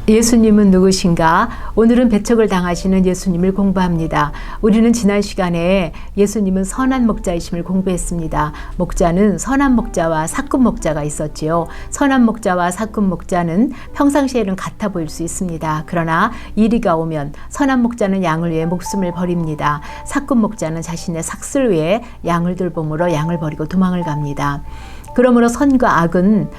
예수님은 누구신가? 오늘은 배척을 당하시는 예수님을 공부합니다. 우리는 지난 시간에 예수님은 선한 목자이심을 공부했습니다. 목자는 선한 목자와 사꾼 목자가 있었지요. 선한 목자와 사꾼 목자는 평상시에는 같아 보일 수 있습니다. 그러나 이리가 오면 선한 목자는 양을 위해 목숨을 버립니다. 사꾼 목자는 자신의 삭슬 위에 양을 돌봄으로 양을 버리고 도망을 갑니다. 그러므로 선과 악은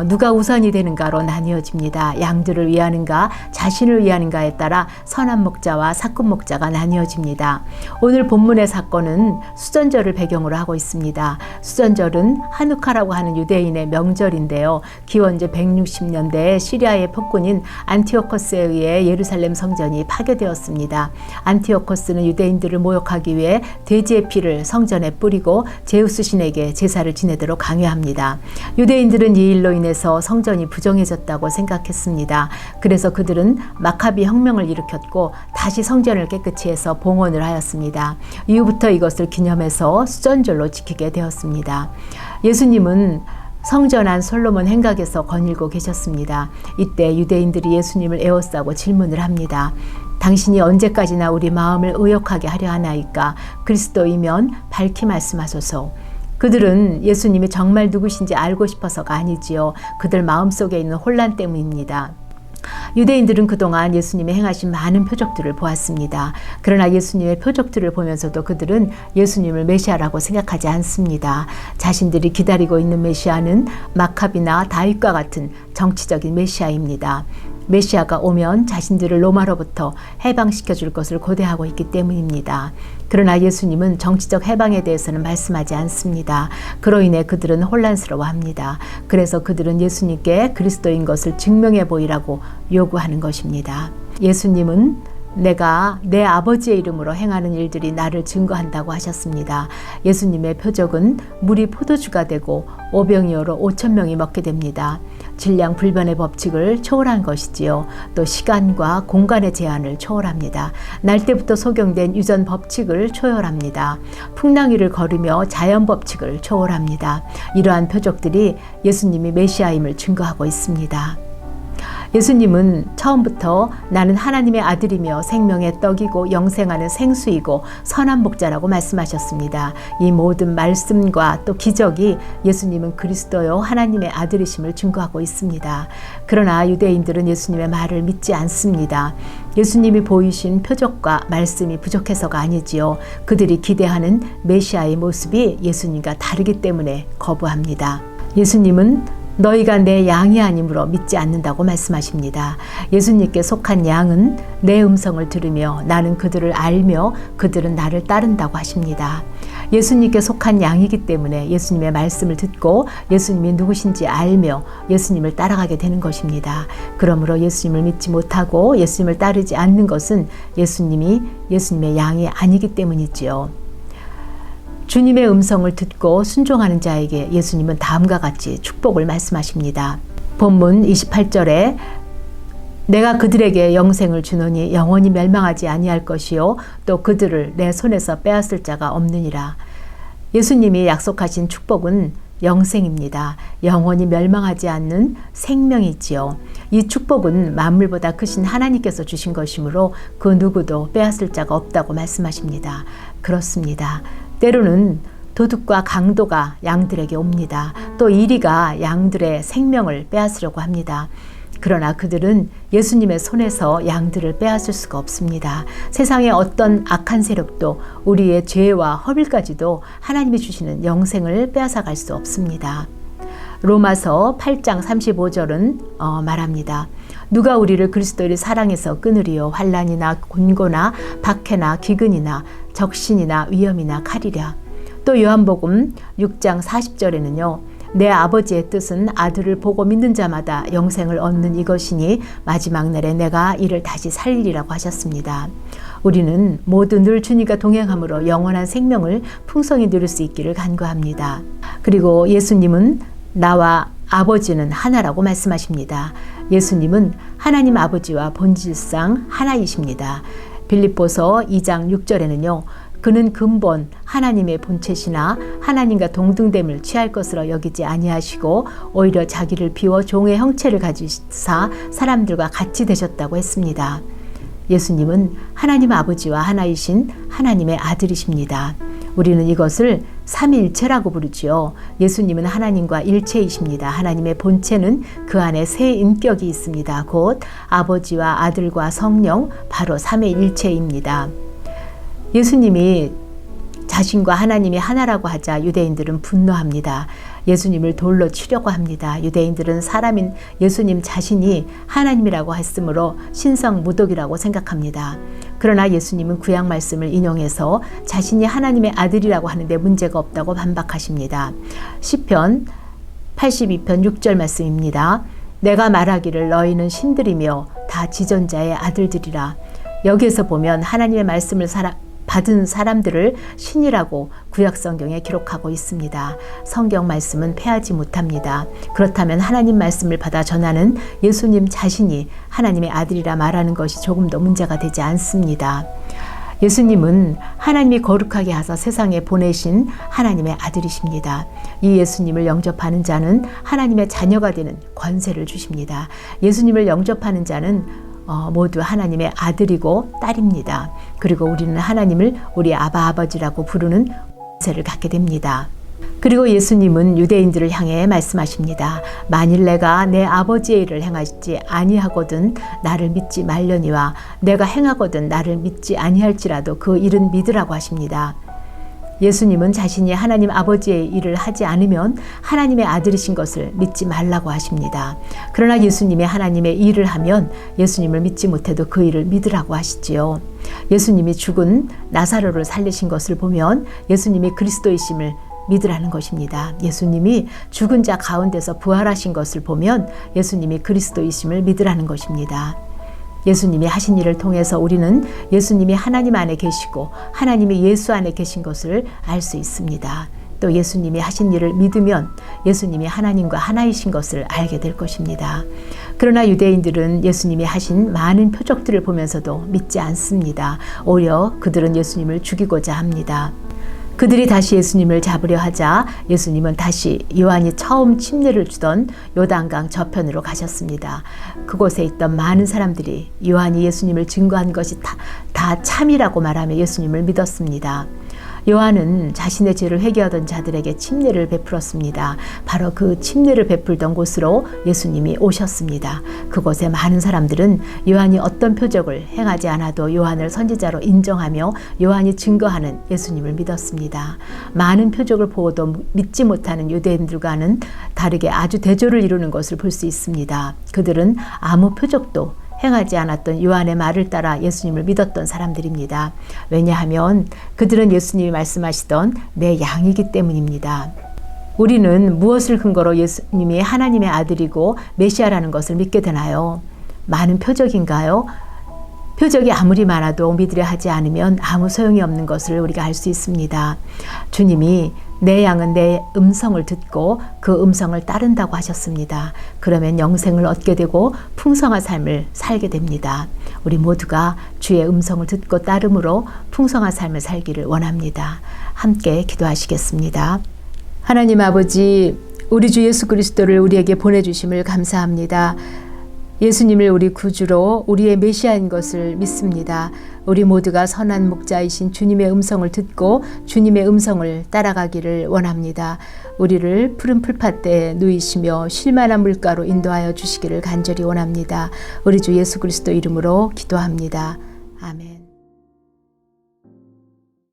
누가 우선이 되는가로 나뉘어집니다. 양들을 위하는가 자신을 위하는가에 따라 선한 목자와 사꾼 목자가 나뉘어집니다. 오늘 본문의 사건은 수전절을 배경으로 하고 있습니다. 수전절은 하누카라고 하는 유대인의 명절인데요. 기원제 160년대에 시리아의 폭군인 안티오코스에 의해 예루살렘 성전이 파괴되었습니다. 안티오코스는 유대인들을 모욕하기 위해 돼지의 피를 성전에 뿌리고 제우스 신에게 제사를 지내도록 강요합니다. 유대인들은 이 일로 인해서 성전이 부정해졌다고 생각했습니다. 그래서 그들은 마카비 혁명을 일으켰고 다시 성전을 깨끗이 해서 봉헌을 하였습니다. 이후부터 이것을 기념해서 수전절로 지키게 되었습니다. 예수님은 성전 안 솔로몬 행각에서 거닐고 계셨습니다. 이때 유대인들이 예수님을 에워싸고 질문을 합니다. 당신이 언제까지나 우리 마음을 의욕하게 하려 하나이까? 그리스도이면 밝히 말씀하소서. 그들은 예수님이 정말 누구신지 알고 싶어서가 아니지요. 그들 마음속에 있는 혼란 때문입니다. 유대인들은 그동안 예수님이 행하신 많은 표적들을 보았습니다. 그러나 예수님의 표적들을 보면서도 그들은 예수님을 메시아라고 생각하지 않습니다. 자신들이 기다리고 있는 메시아는 마카비나 다윗과 같은 정치적인 메시아입니다. 메시아가 오면 자신들을 로마로부터 해방시켜 줄 것을 고대하고 있기 때문입니다. 그러나 예수님은 정치적 해방에 대해서는 말씀하지 않습니다. 그로 인해 그들은 혼란스러워합니다. 그래서 그들은 예수님께 그리스도인 것을 증명해 보이라고 요구하는 것입니다. 예수님은 내가 내 아버지의 이름으로 행하는 일들이 나를 증거한다고 하셨습니다. 예수님의 표적은 물이 포도주가 되고 오병이어로 5,000명이 먹게 됩니다. 질량 불변의 법칙을 초월한 것이지요. 또 시간과 공간의 제한을 초월합니다. 날때부터 소경된 유전 법칙을 초월합니다. 풍랑위를 걸으며 자연 법칙을 초월합니다. 이러한 표적들이 예수님이 메시아임을 증거하고 있습니다. 예수님은 처음부터 나는 하나님의 아들이며 생명의 떡이고 영생하는 생수이고 선한 목자라고 말씀하셨습니다. 이 모든 말씀과 또 기적이 예수님은 그리스도요 하나님의 아들이심을 증거하고 있습니다. 그러나 유대인들은 예수님의 말을 믿지 않습니다. 예수님이 보이신 표적과 말씀이 부족해서가 아니지요. 그들이 기대하는 메시아의 모습이 예수님과 다르기 때문에 거부합니다. 예수님은 너희가 내 양이 아니므로 믿지 않는다고 말씀하십니다. 예수님께 속한 양은 내 음성을 들으며 나는 그들을 알며 그들은 나를 따른다고 하십니다. 예수님께 속한 양이기 때문에 예수님의 말씀을 듣고 예수님이 누구신지 알며 예수님을 따라가게 되는 것입니다. 그러므로 예수님을 믿지 못하고 예수님을 따르지 않는 것은 예수님의 양이 아니기 때문이지요. 주님의 음성을 듣고 순종하는 자에게 예수님은 다음과 같이 축복을 말씀하십니다. 본문 28절에 내가 그들에게 영생을 주노니 영원히 멸망하지 아니할 것이요 또 그들을 내 손에서 빼앗을 자가 없느니라. 예수님이 약속하신 축복은 영생입니다. 영원히 멸망하지 않는 생명이지요. 이 축복은 만물보다 크신 하나님께서 주신 것이므로 그 누구도 빼앗을 자가 없다고 말씀하십니다. 그렇습니다. 때로는 도둑과 강도가 양들에게 옵니다. 또 이리가 양들의 생명을 빼앗으려고 합니다. 그러나 그들은 예수님의 손에서 양들을 빼앗을 수가 없습니다. 세상의 어떤 악한 세력도 우리의 죄와 허물까지도 하나님이 주시는 영생을 빼앗아갈 수 없습니다. 로마서 8장 35절은 말합니다. 누가 우리를 그리스도를 사랑해서 끊으리요 환난이나 곤고나 박해나 기근이나 적신이나 위험이나 칼이랴. 또 요한복음 6장 40절에는요. 내 아버지의 뜻은 아들을 보고 믿는 자마다 영생을 얻는 이것이니 마지막 날에 내가 이를 다시 살리리라고 하셨습니다. 우리는 모두 늘 주님과 동행함으로 영원한 생명을 풍성히 누릴 수 있기를 간구합니다. 그리고 예수님은 나와 아버지는 하나라고 말씀하십니다. 예수님은 하나님 아버지와 본질상 하나이십니다. 빌립보서 2장 6절에는요. 그는 근본 하나님의 본체시나 하나님과 동등됨을 취할 것으로 여기지 아니하시고 오히려 자기를 비워 종의 형체를 가지사 사람들과 같이 되셨다고 했습니다. 예수님은 하나님 아버지와 하나이신 하나님의 아들이십니다. 우리는 이것을 삼위일체라고 부르지요. 예수님은 하나님과 일체이십니다. 하나님의 본체는 그 안에 세 인격이 있습니다. 곧 아버지와 아들과 성령, 바로 삼위일체입니다. 예수님이 자신과 하나님이 하나라고 하자 유대인들은 분노합니다. 예수님을 돌로 치려고 합니다. 유대인들은 사람인 예수님 자신이 하나님이라고 했으므로 신성모독이라고 생각합니다. 그러나 예수님은 구약 말씀을 인용해서 자신이 하나님의 아들이라고 하는데 문제가 없다고 반박하십니다. 시편 82편 6절 말씀입니다. 내가 말하기를 너희는 신들이며 다 지존자의 아들들이라. 여기에서 보면 하나님의 말씀을 받은 사람들을 신이라고 구약 성경에 기록하고 있습니다. 성경 말씀은 패하지 못합니다. 그렇다면 하나님 말씀을 받아 전하는 예수님 자신이 하나님의 아들이라 말하는 것이 조금도 문제가 되지 않습니다. 예수님은 하나님이 거룩하게 하사 세상에 보내신 하나님의 아들이십니다. 이 예수님을 영접하는 자는 하나님의 자녀가 되는 권세를 주십니다. 예수님을 영접하는 자는 모두 하나님의 아들이고 딸입니다. 그리고 우리는 하나님을 우리 아버지라고 부르는 권세를 갖게 됩니다. 그리고 예수님은 유대인들을 향해 말씀하십니다. 만일 내가 내 아버지의 일을 행하지 아니하거든 나를 믿지 말려니와 내가 행하거든 나를 믿지 아니할지라도 그 일은 믿으라고 하십니다. 예수님은 자신이 하나님 아버지의 일을 하지 않으면 하나님의 아들이신 것을 믿지 말라고 하십니다. 그러나 예수님이 하나님의 일을 하면 예수님을 믿지 못해도 그 일을 믿으라고 하시지요. 예수님이 죽은 나사로를 살리신 것을 보면 예수님이 그리스도이심을 믿으라는 것입니다. 예수님이 죽은 자 가운데서 부활하신 것을 보면 예수님이 그리스도이심을 믿으라는 것입니다. 예수님이 하신 일을 통해서 우리는 예수님이 하나님 안에 계시고 하나님이 예수 안에 계신 것을 알 수 있습니다. 또 예수님이 하신 일을 믿으면 예수님이 하나님과 하나이신 것을 알게 될 것입니다. 그러나 유대인들은 예수님이 하신 많은 표적들을 보면서도 믿지 않습니다. 오히려 그들은 예수님을 죽이고자 합니다. 그들이 다시 예수님을 잡으려 하자 예수님은 다시 요한이 처음 침례를 주던 요단강 저편으로 가셨습니다. 그곳에 있던 많은 사람들이 요한이 예수님을 증거한 것이 다 참이라고 말하며 예수님을 믿었습니다. 요한은 자신의 죄를 회개하던 자들에게 침례를 베풀었습니다. 바로 그 침례를 베풀던 곳으로 예수님이 오셨습니다. 그곳에 많은 사람들은 요한이 어떤 표적을 행하지 않아도 요한을 선지자로 인정하며 요한이 증거하는 예수님을 믿었습니다. 많은 표적을 보고도 믿지 못하는 유대인들과는 다르게 아주 대조를 이루는 것을 볼 수 있습니다. 그들은 아무 표적도 행하지 않았던 요한의 말을 따라 예수님을 믿었던 사람들입니다. 왜냐하면 그들은 예수님이 말씀하시던 내 양이기 때문입니다. 우리는 무엇을 근거로 예수님이 하나님의 아들이고 메시아라는 것을 믿게 되나요? 많은 표적인가요? 표적이 아무리 많아도 믿으려 하지 않으면 아무 소용이 없는 것을 우리가 알 수 있습니다. 주님이 내 양은 내 음성을 듣고 그 음성을 따른다고 하셨습니다. 그러면 영생을 얻게 되고 풍성한 삶을 살게 됩니다. 우리 모두가 주의 음성을 듣고 따름으로 풍성한 삶을 살기를 원합니다. 함께 기도하시겠습니다. 하나님 아버지, 우리 주 예수 그리스도를 우리에게 보내주심을 감사합니다. 예수님을 우리 구주로 우리의 메시아인 것을 믿습니다. 우리 모두가 선한 목자이신 주님의 음성을 듣고 주님의 음성을 따라가기를 원합니다. 우리를 푸른 풀밭에 누이시며 쉴만한 물가로 인도하여 주시기를 간절히 원합니다. 우리 주 예수 그리스도 이름으로 기도합니다. 아멘.